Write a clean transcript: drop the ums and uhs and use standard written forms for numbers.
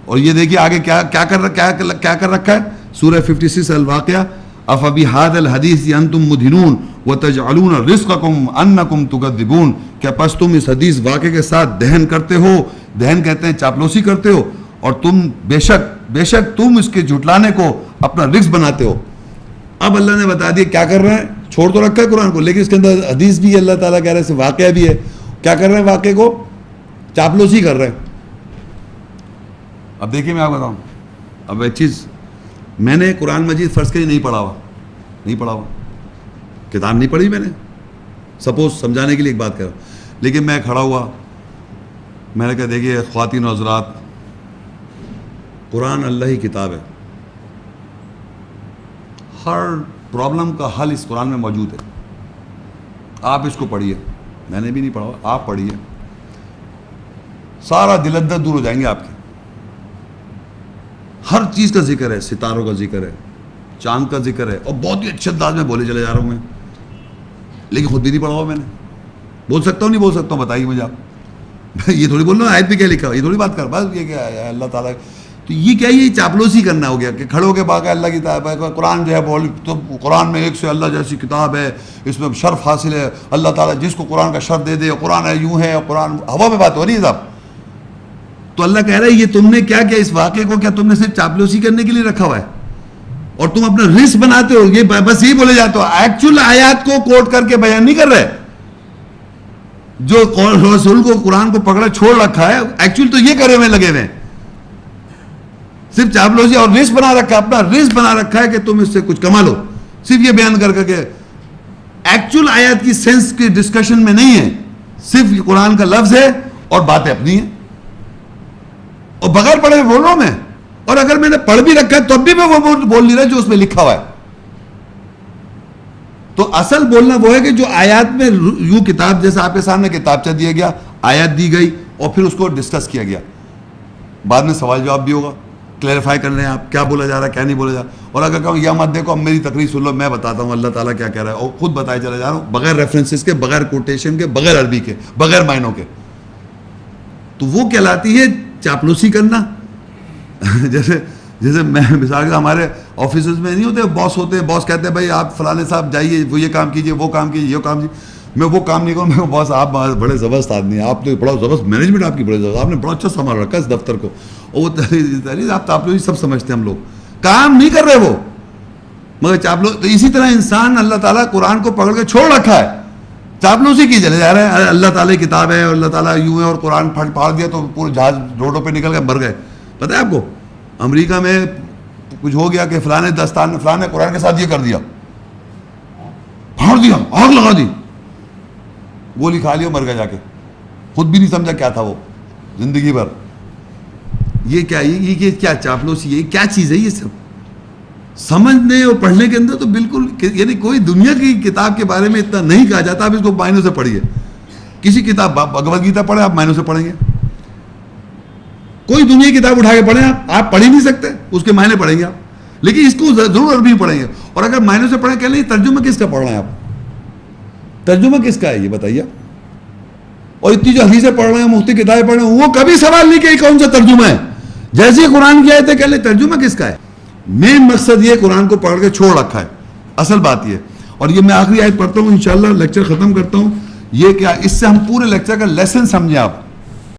اور یہ دیکھیے آگے کیا کر رکھا ہے سورہ 56 الواقعہ، افبہذا الحدیث انتم مدہنون وتجعلون رزقکم انکم تکذبون، کیا پس تم اس حدیث واقعے کے ساتھ دہن کرتے ہو، دہن کہتے ہیں چاپلوسی کرتے ہو، اور تم بے شک تم اس کے جھٹلانے کو اپنا رزق بناتے ہو۔ اب اللہ نے بتا دیا کیا کر رہے ہیں، چھوڑ تو رکھا ہے قرآن کو، لیکن اس کے اندر حدیث بھی ہے، اللہ تعالیٰ کہہ رہے ہیں واقعہ بھی ہے، کیا کر رہے ہیں، واقعے کو چاپلوسی کر رہے ہیں۔ اب دیکھیے میں آپ بتاؤں، اب ایک چیز، میں نے قرآن مجید فرض کے نہیں پڑھا ہوا، کتاب نہیں پڑھی میں نے، سپوز سمجھانے کے لیے ایک بات کر رہا ہوں، لیکن میں کھڑا ہوا، میں نے کہا دیکھیے خواتین و حضرات، قرآن اللہ ہی کتاب ہے، ہر پرابلم کا حل اس قرآن میں موجود ہے، آپ اس کو پڑھیے، میں نے بھی نہیں پڑھا، آپ پڑھیے، سارا دل اندر دور ہو جائیں گے آپ کے، ہر چیز کا ذکر ہے، ستاروں کا ذکر ہے، چاند کا ذکر ہے، اور بہت ہی اچھے انداز میں بولے چلے جا رہا ہوں میں، لیکن خود بھی نہیں پڑھا ہوا میں نے، بول سکتا ہوں نہیں بول سکتا ہوں بتائیے مجھے آپ، یہ تھوڑی بول رہا ہوں آیت پہ کیا لکھا ہوا، یہ تھوڑی بات کر، بس یہ کیا ہے اللہ تعالیٰ، تو یہ کیا یہ چاپلوسی کرنا ہو گیا کہ کھڑے ہو کے باقی اللہ کی کتاب ہے، قرآن جو ہے بول تو قرآن میں ایک سے اللہ جیسی کتاب ہے، اس میں شرف حاصل ہے، اللہ تعالیٰ جس کو قرآن کا شرف دے دے، قرآن ہے یوں ہے، قرآن ہوا میں بات ہو رہی ہے صاحب۔ تو اللہ کہہ رہا ہے یہ تم نے کیا کیا اس واقعے کو، کیا تم نے صرف چاپلوسی کرنے کے لیے رکھا ہوا ہے اور تم اپنا رزق بناتے ہو، یہ بس یہی بولے جاتے ہو، ایکچوئل آیات کو کوٹ کر کے بیان نہیں کر رہے، جو رسول کو قرآن کو پکڑا چھوڑ رکھا ہے ایکچوئل تو یہ کرے ہوئے لگے ہوئے، صرف چاپلوسی اور رزق بنا رکھا ہے، اپنا رزق بنا رکھا ہے کہ تم اس سے کچھ کما لو، صرف یہ بیان کر کے ایکچوئل آیات کی سینس کی ڈسکشن میں نہیں ہے، صرف قرآن کا لفظ ہے اور باتیں اپنی ہیں، اور بغیر پڑھے بول رہا ہوں میں، اور اگر میں نے پڑھ بھی رکھا ہے تب بھی میں وہ بول نہیں رہا جو اس میں لکھا ہوا ہے۔ تو اصل بولنا وہ ہے کہ جو آیات میں یوں کتاب جیسا آپ کے سامنے کتابچہ دیا گیا، آیات دی گئی اور پھر اس کو ڈسکس کیا گیا، بعد میں سوال جواب بھی ہوگا، کلیریفائی کر لیں آپ کیا بولا جا رہا ہے کیا نہیں بولا جا رہا، اور اگر کہوں یا مت دیکھو اب میری تقریر سن لو، میں بتاتا ہوں اللہ تعالیٰ کیا کہہ رہا ہے، اور خود بتائے چلا جا رہا ہوں بغیر ریفرنسز کے، بغیر کوٹیشن کے، بغیر عربی کے، بغیر معنوں کے، تو وہ کہلاتی ہے چاپلوسی کرنا۔ جیسے میں مثال کے ہمارے آفیسز میں نہیں ہوتے باس ہوتے ہیں، باس کہتے ہیں بھائی آپ فلانے صاحب جائیے وہ یہ کام کیجیے، وہ کام کیجیے، یہ کام کیجیے، میں وہ کام نہیں کروں، میں باس آپ بڑے زبردست آدمی ہیں، آپ تو بڑا زبردست مینجمنٹ آپ کی بڑے زبردست، آپ نے بڑا اچھا سنبھال رکھا ہے اس دفتر کو، اور وہ آپ چاپلوسی سب سمجھتے ہیں، ہم لوگ کام نہیں کر رہے وہ، مگر چاپلوسی۔ تو اسی طرح انسان اللہ تعالیٰ قرآن کو پکڑ کے چھوڑ رکھا ہے، چاپلوسی کی چلے جا رہے ہیں، اللہ تعالیٰ کی کتاب ہے اور اللہ تعالیٰ یوں ہے، اور قرآن پھاڑ دیا تو پورے جہاز روڈوں پہ نکل کے مر گئے۔ پتہ ہے آپ کو امریکہ میں کچھ ہو گیا کہ فلانے دستان نے فلانے قرآن کے ساتھ یہ کر دیا، پھاڑ دیا، آگ لگا دی، گولی کھا لیا، مر گیا جا کے، خود بھی نہیں سمجھا کیا تھا وہ زندگی بھر۔ یہ کیا، یہ کیا چاپلوسی، یہ کیا چیز ہے، یہ سب سمجھنے اور پڑھنے کے اندر تو بالکل، یعنی کوئی دنیا کی کتاب کے بارے میں اتنا نہیں کہا جاتا، آپ اس کو معنوں سے پڑھیے، کسی کتاب بھگوت گیتا پڑھیں آپ معنوں سے پڑھیں گے، کوئی دنیا کی کتاب اٹھا کے پڑھیں آپ پڑھ ہی نہیں سکتے، اس کے معنی پڑھیں گے آپ، لیکن اس کو ضرور عربی میں پڑھیں گے، اور اگر معنوں سے پڑھیں کہ نہیں ترجمہ کس کا پڑھ رہے ہیں آپ، ترجمہ کس کا ہے یہ بتائیے، اور اتنی جو حدیثیں پڑھ رہے ہیں، مفتی کتابیں پڑھ رہے ہیں، وہ کبھی سوال نہیں کہ کون سا ترجمہ ہے، جیسے ہی قرآن کی آیتیں کہہ لیں ترجمہ کس کا ہے۔ مین مقصد یہ قرآن کو پڑھ کے چھوڑ رکھا ہے، اصل بات یہ، اور یہ میں آخری آیت پڑھتا ہوں انشاءاللہ لیکچر ختم کرتا ہوں، یہ کیا، اس سے ہم پورے لیکچر کا لیسن سمجھیں آپ،